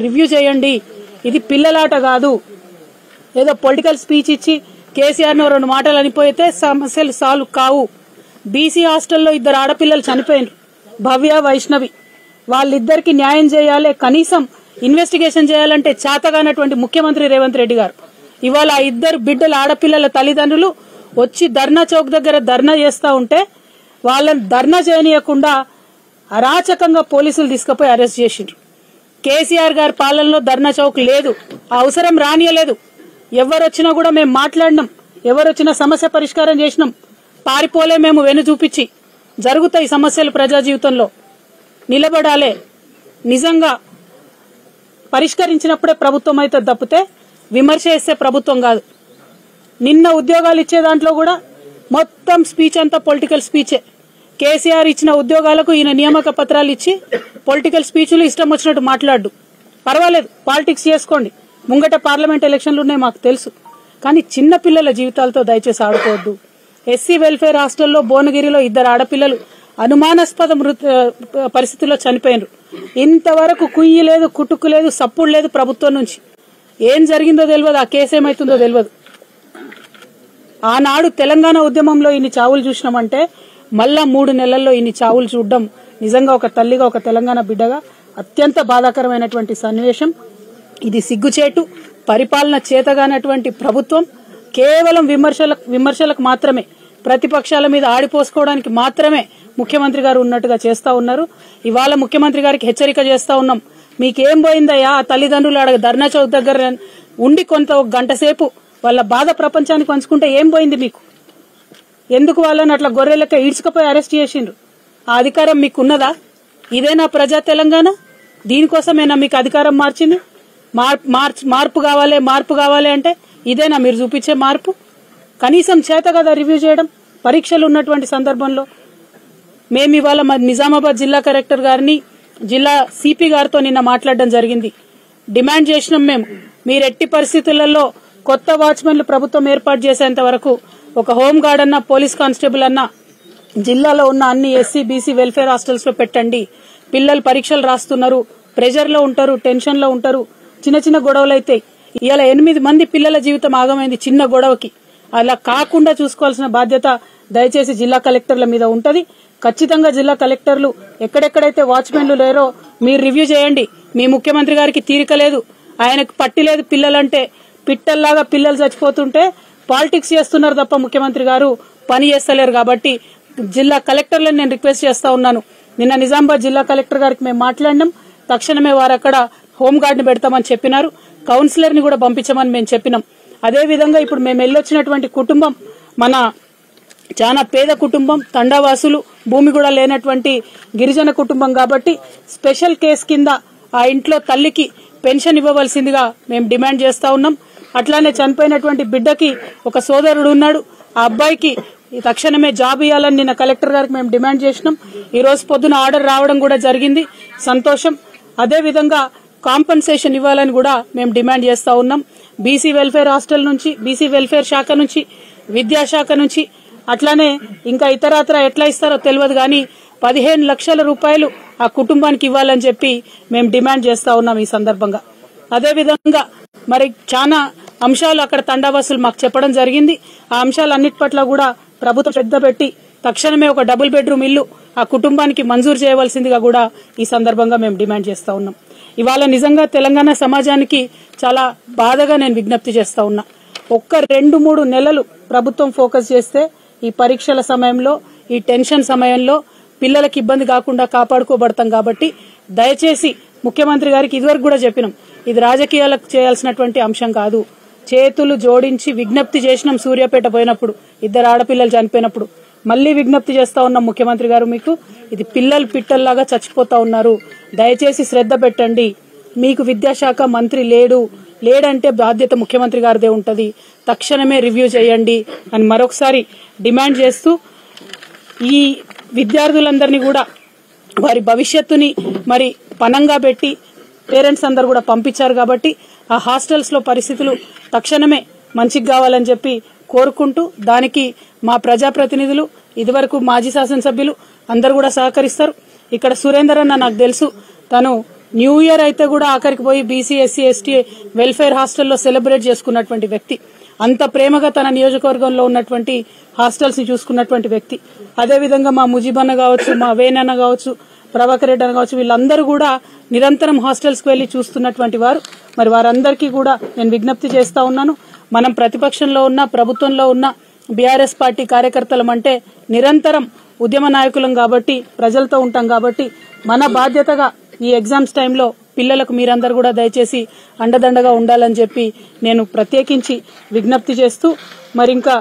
Review చేయండి. ఇది పిల్లలాట కాదు. ఏదో పొలిటికల్ స్పీచ్ ఇచ్చి కేసీఆర్ ను 2 మాటలు అనిపోయితే సమస్యలు సాల్వ్ కావు. బీసీ హాస్టల్లో 2 ఆడపిల్లలు చనిపోయినారు, భవ్య, వైష్ణవి. వాళ్ళిద్దరికి న్యాయం చేయాలి, కనీసం ఇన్వెస్టిగేషన్ చేయాలంటే చేతగానటువంటి ముఖ్యమంత్రి రేవంత్ రెడ్డి గారు ఇవాళ 2 బిడ్డల ఆడపిల్లల తల్లిదండ్రులు వచ్చి ధర్నా చౌక్ దగ్గర ధర్నా చేస్తా ఉంటే వాళ్ళని ధర్నా చేయనీయకుండా అరాచకంగా పోలీసులు తీసుకుపోయి అరెస్ట్ చేసిండ్రు. కేసీఆర్ గారి పాలనలో ధర్నా చౌక్ లేదు, అవసరం రానియలేదు. ఎవరొచ్చినా కూడా మేము మాట్లాడినాం, ఎవరొచ్చినా సమస్య పరిష్కారం చేసినాం. పారిపోలే, మేము వెను చూపించి జరుగుతాయి సమస్యలు ప్రజా జీవితంలో. నిలబడాలే, నిజంగా పరిష్కరించినప్పుడే ప్రభుత్వం అయితే తప్పితే విమర్శ చేసే ప్రభుత్వం కాదు. నిన్న ఉద్యోగాలు ఇచ్చే దాంట్లో కూడా మొత్తం స్పీచ్ అంతా పొలిటికల్ స్పీచే. కేసీఆర్ ఇచ్చిన ఉద్యోగాలకు ఈయన నియామక పత్రాలు ఇచ్చి పొలిటికల్ స్పీచ్లు ఇష్టం వచ్చినట్టు మాట్లాడు. పర్వాలేదు, పాలిటిక్స్ చేసుకోండి, ముంగట పార్లమెంట్ ఎలక్షన్లు ఉన్నాయి మాకు తెలుసు. కానీ చిన్న పిల్లల జీవితాలతో దయచేసి ఆడుకోవద్దు. ఎస్సీ వెల్ఫేర్ హాస్టల్లో భువనగిరిలో 2 ఆడపిల్లలు అనుమానాస్పద పరిస్థితుల్లో చనిపోయినారు. ఇంతవరకు కుయ్యి లేదు, కుటుక్కు లేదు, సప్పుడు లేదు ప్రభుత్వం నుంచి. ఏం జరిగిందో తెలియదు, ఆ కేసు ఏమైతుందో తెలియదు. ఆనాడు తెలంగాణ ఉద్యమంలో ఇన్ని చావులు చూసినామంటే మళ్ళా 3 నెలల్లో ఇన్ని చావులు చూడడం నిజంగా ఒక తల్లిగా, ఒక తెలంగాణ బిడ్డగా అత్యంత బాధాకరమైనటువంటి సన్నివేశం. ఇది సిగ్గుచేటు. పరిపాలన చేతగానటువంటి ప్రభుత్వం కేవలం విమర్శలకు మాత్రమే, ప్రతిపక్షాల మీద ఆడిపోసుకోవడానికి మాత్రమే ముఖ్యమంత్రి గారు ఉన్నట్టుగా చేస్తా ఉన్నారు. ఇవాళ ముఖ్యమంత్రి గారికి హెచ్చరిక చేస్తా ఉన్నాం. మీకేం పోయిందయ్యా? ఆ తల్లిదండ్రులు ధర్నా చౌక్ దగ్గర ఉండి కొంత 1 గంట సేపు వాళ్ళ బాధ ప్రపంచానికి పంచుకుంటే ఏం పోయింది మీకు? ఎందుకు వాళ్ళని అట్లా గొర్రెలెక్క ఈడ్చుకుపోయి అరెస్ట్ చేసిండ్రు? ఆ అధికారం మీకున్నదా? ఇదేనా ప్రజా తెలంగాణ? దీనికోసమేనా మీకు అధికారం మార్చింది? మార్పు కావాలి అంటే ఇదేనా మీరు చూపించే మార్పు? కనీసం చేత కదా రివ్యూ చేయడం. పరీక్షలు ఉన్నటువంటి సందర్భంలో మేము ఇవాళ నిజామాబాద్ జిల్లా కలెక్టర్ గారిని, జిల్లా సిపి గారితో నిన్న మాట్లాడడం జరిగింది. డిమాండ్ చేసినాం మేము, మీరు ఎట్టి పరిస్థితులలో కొత్త వాచ్మెన్లు ప్రభుత్వం ఏర్పాటు చేసేంత వరకు ఒక హోంగార్డ్ అన్న, పోలీస్ కానిస్టేబుల్ అన్న జిల్లాలో ఉన్న అన్ని ఎస్సీ బీసీ వెల్ఫేర్ హాస్టల్స్ లో పెట్టండి. పిల్లలు పరీక్షలు రాస్తున్నారు, ప్రెజర్ లో ఉంటారు, టెన్షన్ లో ఉంటారు, చిన్న చిన్న గొడవలు అయితే ఇవాళ 8 మంది పిల్లల జీవితం ఆగమైంది చిన్న గొడవకి. అలా కాకుండా చూసుకోవాల్సిన బాధ్యత దయచేసి జిల్లా కలెక్టర్ల మీద ఉంటది. ఖచ్చితంగా జిల్లా కలెక్టర్లు ఎక్కడెక్కడైతే వాచ్మెన్లు లేరో మీరు రివ్యూ చేయండి. మీ ముఖ్యమంత్రి గారికి తీరిక లేదు, ఆయనకు పట్టి లేదు. పిల్లలంటే పిట్టల్లాగా పిల్లలు చచ్చిపోతుంటే పాలిటిక్స్ చేస్తున్నారు తప్ప ముఖ్యమంత్రి గారు పని చేస్తలేరు. కాబట్టి జిల్లా కలెక్టర్లను నేను రిక్వెస్ట్ చేస్తా ఉన్నాను. నిన్న నిజామాబాద్ జిల్లా కలెక్టర్ గారికి మేము మాట్లాడినాం. తక్షణమే వారు అక్కడ హోంగార్డ్ ని పెడతామని చెప్పినారు. కౌన్సిలర్ ని కూడా పంపించమని మేము చెప్పినాం. అదేవిధంగా ఇప్పుడు మేము వెళ్ళొచ్చినటువంటి కుటుంబం మన చాలా పేద కుటుంబం, తండావాసులు, భూమి కూడా లేనటువంటి గిరిజన కుటుంబం. కాబట్టి స్పెషల్ కేసు కింద ఆ ఇంట్లో తల్లికి పెన్షన్ ఇవ్వవలసిందిగా మేము డిమాండ్ చేస్తా ఉన్నాం. అట్లానే చనిపోయినటువంటి బిడ్డకి ఒక సోదరుడు ఉన్నాడు, ఆ అబ్బాయికి తక్షణమే జాబ్ ఇవ్వాలని నిన్న కలెక్టర్ గారికి మేము డిమాండ్ చేసినాం. ఈ రోజు పొద్దున ఆర్డర్ రావడం కూడా జరిగింది, సంతోషం. అదేవిధంగా కాంపన్సేషన్ ఇవ్వాలని కూడా మేము డిమాండ్ చేస్తా ఉన్నాం. బీసీ వెల్ఫేర్ హాస్టల్ నుంచి, బీసీ వెల్ఫేర్ శాఖ నుంచి, విద్యాశాఖ నుంచి, అట్లానే ఇంకా ఇతరత్ర ఎట్లా ఇస్తారో తెలియదు కానీ 15 లక్షల రూపాయలు ఆ కుటుంబానికి ఇవ్వాలని చెప్పి మేము డిమాండ్ చేస్తా ఉన్నాం ఈ సందర్భంగా. అదేవిధంగా మరి చాలా అంశాలు అక్కడ తండావాసులు మాకు చెప్పడం జరిగింది. ఆ అంశాలన్నిటి పట్ల కూడా ప్రభుత్వం శ్రద్ధ పెట్టి తక్షణమే ఒక డబుల్ బెడ్రూమ్ ఇల్లు ఆ కుటుంబానికి మంజూరు చేయవలసిందిగా కూడా ఈ సందర్భంగా మేము డిమాండ్ చేస్తా ఉన్నాం. ఇవాళ నిజంగా తెలంగాణ సమాజానికి చాలా బాధగా నేను విజ్ఞప్తి చేస్తా ఉన్నా. ఒక్క 2-3 నెలలు ప్రభుత్వం ఫోకస్ చేస్తే ఈ పరీక్షల సమయంలో, ఈ టెన్షన్ సమయంలో పిల్లలకు ఇబ్బంది కాకుండా కాపాడుకోబడతాం. కాబట్టి దయచేసి ముఖ్యమంత్రి గారికి ఇదివరకు కూడా చెప్పినాం, ఇది రాజకీయాలకు చేయాల్సినటువంటి అంశం కాదు. చేతులు జోడించి విజ్ఞప్తి చేసినాం సూర్యాపేట పోయినప్పుడు, 2 ఆడపిల్లలు చనిపోయినప్పుడు. మళ్లీ విజ్ఞప్తి చేస్తా ఉన్నాం ముఖ్యమంత్రి గారు, మీకు ఇది పిల్లలు పిట్టల్లాగా చచ్చిపోతా ఉన్నారు, దయచేసి శ్రద్ధ పెట్టండి. మీకు విద్యాశాఖ మంత్రి లేడంటే బాధ్యత ముఖ్యమంత్రి గారిదే ఉంటది, తక్షణమే రివ్యూ చేయండి అని మరొకసారి డిమాండ్ చేస్తూ, ఈ విద్యార్థులందరినీ కూడా వారి భవిష్యత్తుని మరి పనంగా పెట్టి పేరెంట్స్ అందరు కూడా పంపించారు. కాబట్టి ఆ హాస్టల్స్ లో పరిస్థితులు తక్షణమే మంచిగా కావాలని చెప్పి కోరుకుంటూ, దానికి మా ప్రజాప్రతినిధులు, ఇదివరకు మాజీ శాసనసభ్యులు అందరు కూడా సహకరిస్తారు. ఇక్కడ సురేందర్ అన్న నాకు తెలుసు, తను న్యూ ఇయర్ అయితే కూడా ఆఖరికి పోయి బీసీ ఎస్సీ ఎస్టీ వెల్ఫేర్ హాస్టల్లో సెలబ్రేట్ చేసుకున్నటువంటి వ్యక్తి, అంత ప్రేమగా తన నియోజకవర్గంలో ఉన్నటువంటి హాస్టల్స్ ని చూసుకున్నటువంటి వ్యక్తి. అదేవిధంగా మా ముజీబన్న కావచ్చు, మా వేణన్న కావచ్చు, ప్రభాకర్ రెడ్డి అన్న కావచ్చు, వీళ్ళందరూ కూడా నిరంతరం హాస్టల్స్ కు వెళ్లి చూస్తున్నటువంటి వారు. మరి వారందరికీ కూడా నేను విజ్ఞప్తి చేస్తా ఉన్నాను, మనం ప్రతిపక్షంలో ఉన్న ప్రభుత్వంలో ఉన్న బీఆర్ఎస్ పార్టీ కార్యకర్తలం అంటే నిరంతరం ఉద్యమ నాయకులం కాబట్టి, ప్రజలతో ఉంటాం కాబట్టి మన బాధ్యతగా ఈ ఎగ్జామ్స్ టైంలో పిల్లలకు మీరందరూ కూడా దయచేసి అండదండగా ఉండాలని చెప్పి నేను ప్రత్యేకించి విజ్ఞప్తి చేస్తూ మరి ఇంకా